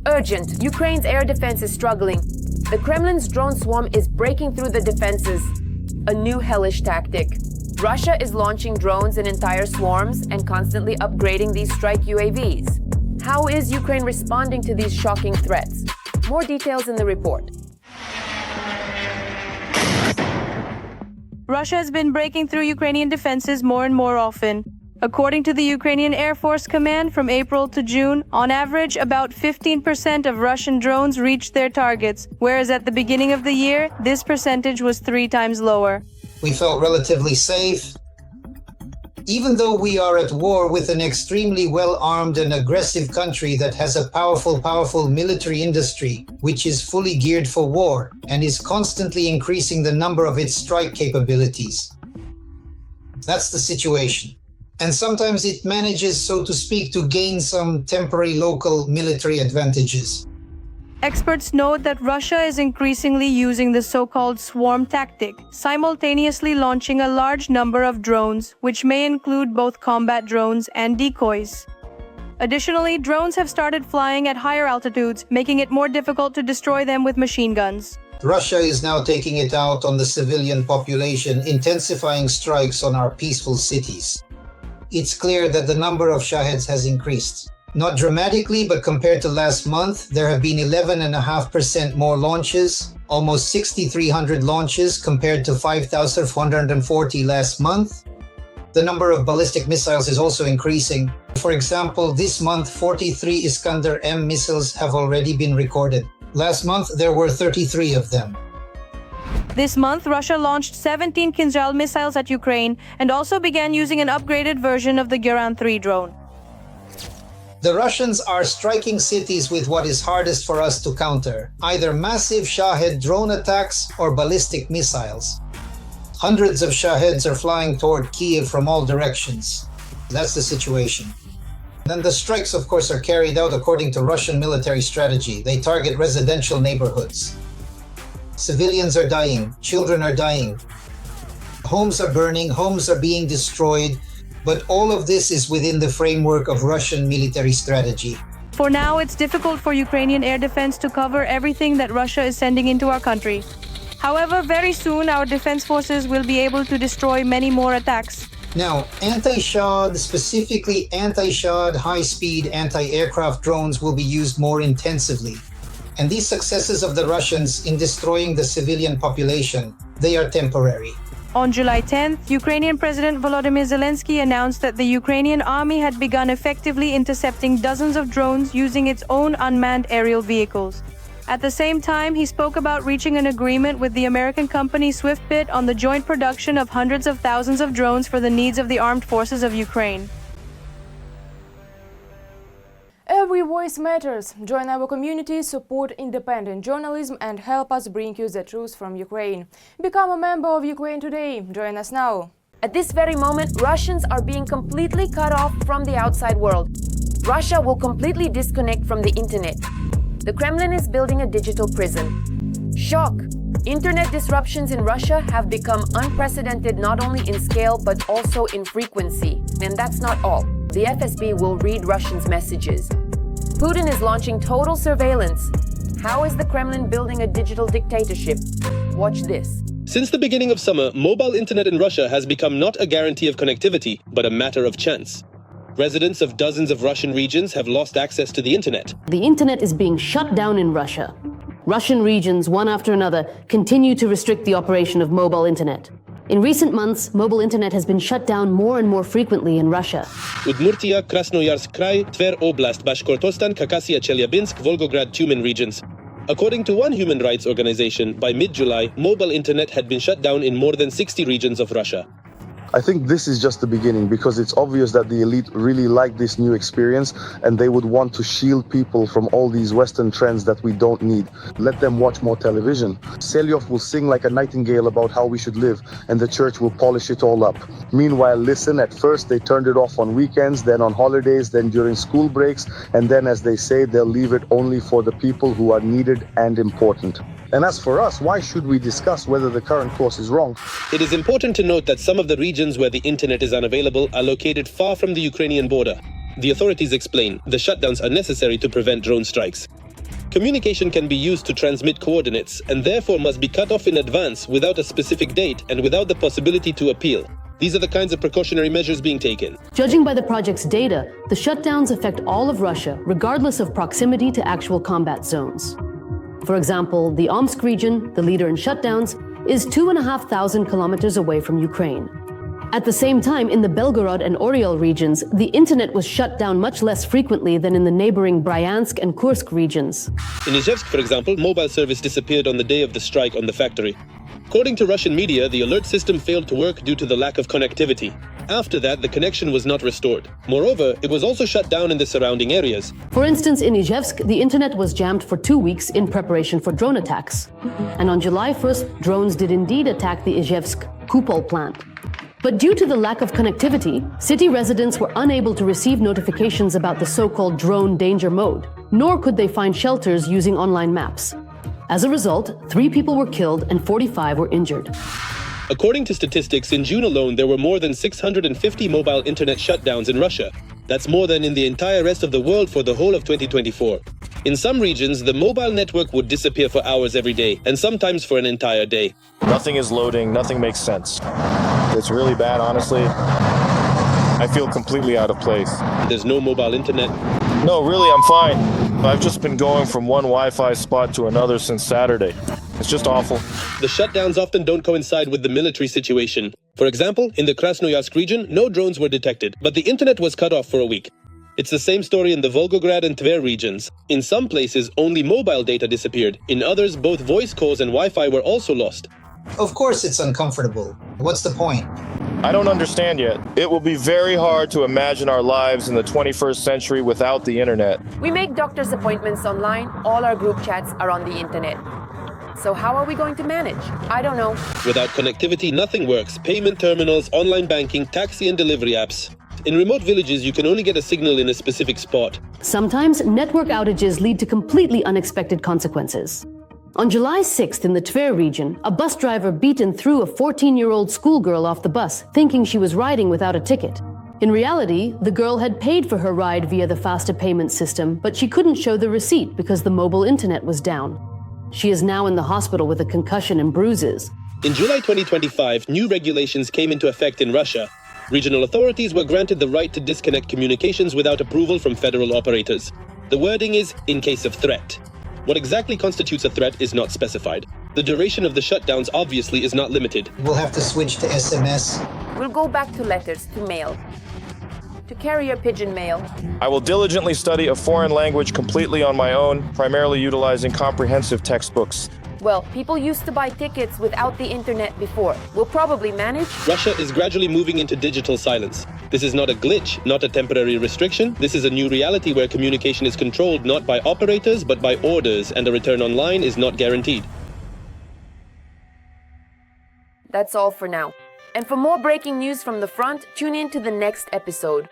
Urgent. Ukraine's air defense is struggling. The Kremlin's drone swarm is breaking through the defenses. A new hellish tactic. Russia is launching drones in entire swarms and constantly upgrading these strike UAVs. How is Ukraine responding to these shocking threats? More details in the report. Russia has been breaking through Ukrainian defenses more and more often. According to the Ukrainian Air Force Command, from April to June, on average, about 15% of Russian drones reached their targets, whereas at the beginning of the year, this percentage was 3 times lower. We felt relatively safe. Even though we are at war with an extremely well-armed and aggressive country that has a powerful military industry, which is fully geared for war and is constantly increasing the number of its strike capabilities. That's the situation. And sometimes it manages, so to speak, to gain some temporary local military advantages. Experts note that Russia is increasingly using the so-called swarm tactic, simultaneously launching a large number of drones, which may include both combat drones and decoys. Additionally, drones have started flying at higher altitudes, making it more difficult to destroy them with machine guns. Russia is now taking it out on the civilian population, intensifying strikes on our peaceful cities. It's clear that the number of Shaheds has increased. Not dramatically, but compared to last month, there have been 11.5% more launches, almost 6,300 launches compared to 5,440 last month. The number of ballistic missiles is also increasing. For example, this month, 43 Iskander-M missiles have already been recorded. Last month, there were 33 of them. This month, Russia launched 17 Kinzhal missiles at Ukraine and also began using an upgraded version of the Guran-3 drone. The Russians are striking cities with what is hardest for us to counter, either massive Shahed drone attacks or ballistic missiles. Hundreds of Shaheds are flying toward Kiev from all directions. That's the situation. Then the strikes, of course, are carried out according to Russian military strategy. They target residential neighborhoods. Civilians are dying, children are dying. Homes are burning, homes are being destroyed. But all of this is within the framework of Russian military strategy. For now, it's difficult for Ukrainian air defense to cover everything that Russia is sending into our country. However, very soon our defense forces will be able to destroy many more attacks. Now, anti-Shahd, specifically anti-Shahd high-speed anti-aircraft drones will be used more intensively. And these successes of the Russians in destroying the civilian population, they are temporary. On July 10th, Ukrainian President Volodymyr Zelensky announced that the Ukrainian army had begun effectively intercepting dozens of drones using its own unmanned aerial vehicles. At the same time, he spoke about reaching an agreement with the American company Swiftbit on the joint production of hundreds of thousands of drones for the needs of the armed forces of Ukraine. Every voice matters. Join our community, support independent journalism and help us bring you the truth from Ukraine. Become a member of Ukraine Today. Join us now. At this very moment, Russians are being completely cut off from the outside world. Russia will completely disconnect from the internet. The Kremlin is building a digital prison. Shock! Internet disruptions in Russia have become unprecedented not only in scale but also in frequency. And that's not all. The FSB will read Russians' messages. Putin is launching total surveillance. How is the Kremlin building a digital dictatorship? Watch this. Since the beginning of summer, mobile internet in Russia has become not a guarantee of connectivity, but a matter of chance. Residents of dozens of Russian regions have lost access to the internet. The internet is being shut down in Russia. Russian regions, one after another, continue to restrict the operation of mobile internet. In recent months, mobile internet has been shut down more and more frequently in Russia. Udmurtia, Krasnoyarsk Krai, Tver Oblast, Bashkortostan, Khakassia, Chelyabinsk, Volgograd, Tyumen regions. According to one human rights organization, by mid-July, mobile internet had been shut down in more than 60 regions of Russia. I think this is just the beginning, because it's obvious that the elite really like this new experience and they would want to shield people from all these Western trends that we don't need. Let them watch more television. Selyov will sing like a nightingale about how we should live, and the church will polish it all up. Meanwhile, listen, at first they turned it off on weekends, then on holidays, then during school breaks, and then, as they say, they'll leave it only for the people who are needed and important. And as for us, why should we discuss whether the current course is wrong? It is important to note that some of the regions where the internet is unavailable are located far from the Ukrainian border. The authorities explain the shutdowns are necessary to prevent drone strikes. Communication can be used to transmit coordinates and therefore must be cut off in advance without a specific date and without the possibility to appeal. These are the kinds of precautionary measures being taken. Judging by the project's data, the shutdowns affect all of Russia, regardless of proximity to actual combat zones. For example, the Omsk region, the leader in shutdowns, is 2,500 kilometers away from Ukraine. At the same time, in the Belgorod and Oriol regions, the internet was shut down much less frequently than in the neighboring Bryansk and Kursk regions. In Izhevsk, for example, mobile service disappeared on the day of the strike on the factory. According to Russian media, the alert system failed to work due to the lack of connectivity. After that, the connection was not restored. Moreover, it was also shut down in the surrounding areas. For instance, in Izhevsk, the internet was jammed for 2 weeks in preparation for drone attacks. And on July 1st, drones did indeed attack the Izhevsk Kupol plant. But due to the lack of connectivity, city residents were unable to receive notifications about the so-called drone danger mode, nor could they find shelters using online maps. As a result, 3 people were killed and 45 were injured. According to statistics, in June alone, there were more than 650 mobile internet shutdowns in Russia. That's more than in the entire rest of the world for the whole of 2024. In some regions, the mobile network would disappear for hours every day, and sometimes for an entire day. Nothing is loading, nothing makes sense. It's really bad, honestly. I feel completely out of place. There's no mobile internet. No, really, I'm fine. I've just been going from one Wi-Fi spot to another since Saturday. It's just awful. The shutdowns often don't coincide with the military situation. For example, in the Krasnoyarsk region, no drones were detected, but the internet was cut off for a week. It's the same story in the Volgograd and Tver regions. In some places, only mobile data disappeared. In others, both voice calls and Wi-Fi were also lost. Of course it's uncomfortable. What's the point? I don't understand yet. It will be very hard to imagine our lives in the 21st century without the internet. We make doctor's appointments online. All our group chats are on the internet. So how are we going to manage? I don't know. Without connectivity, nothing works. Payment terminals, online banking, taxi and delivery apps. In remote villages, you can only get a signal in a specific spot. Sometimes network outages lead to completely unexpected consequences. On July 6th in the Tver region, a bus driver beat and threw a 14-year-old schoolgirl off the bus, thinking she was riding without a ticket. In reality, the girl had paid for her ride via the faster payment system, but she couldn't show the receipt because the mobile internet was down. She is now in the hospital with a concussion and bruises. In July 2025, new regulations came into effect in Russia. Regional authorities were granted the right to disconnect communications without approval from federal operators. The wording is, in case of threat. What exactly constitutes a threat is not specified. The duration of the shutdowns obviously is not limited. We'll have to switch to SMS. We'll go back to letters, to mail. To carrier pigeon mail. I will diligently study a foreign language completely on my own, primarily utilizing comprehensive textbooks. Well, people used to buy tickets without the internet before. We'll probably manage. Russia is gradually moving into digital silence. This is not a glitch, not a temporary restriction. This is a new reality where communication is controlled not by operators, but by orders, and a return online is not guaranteed. That's all for now. And for more breaking news from the front, tune in to the next episode.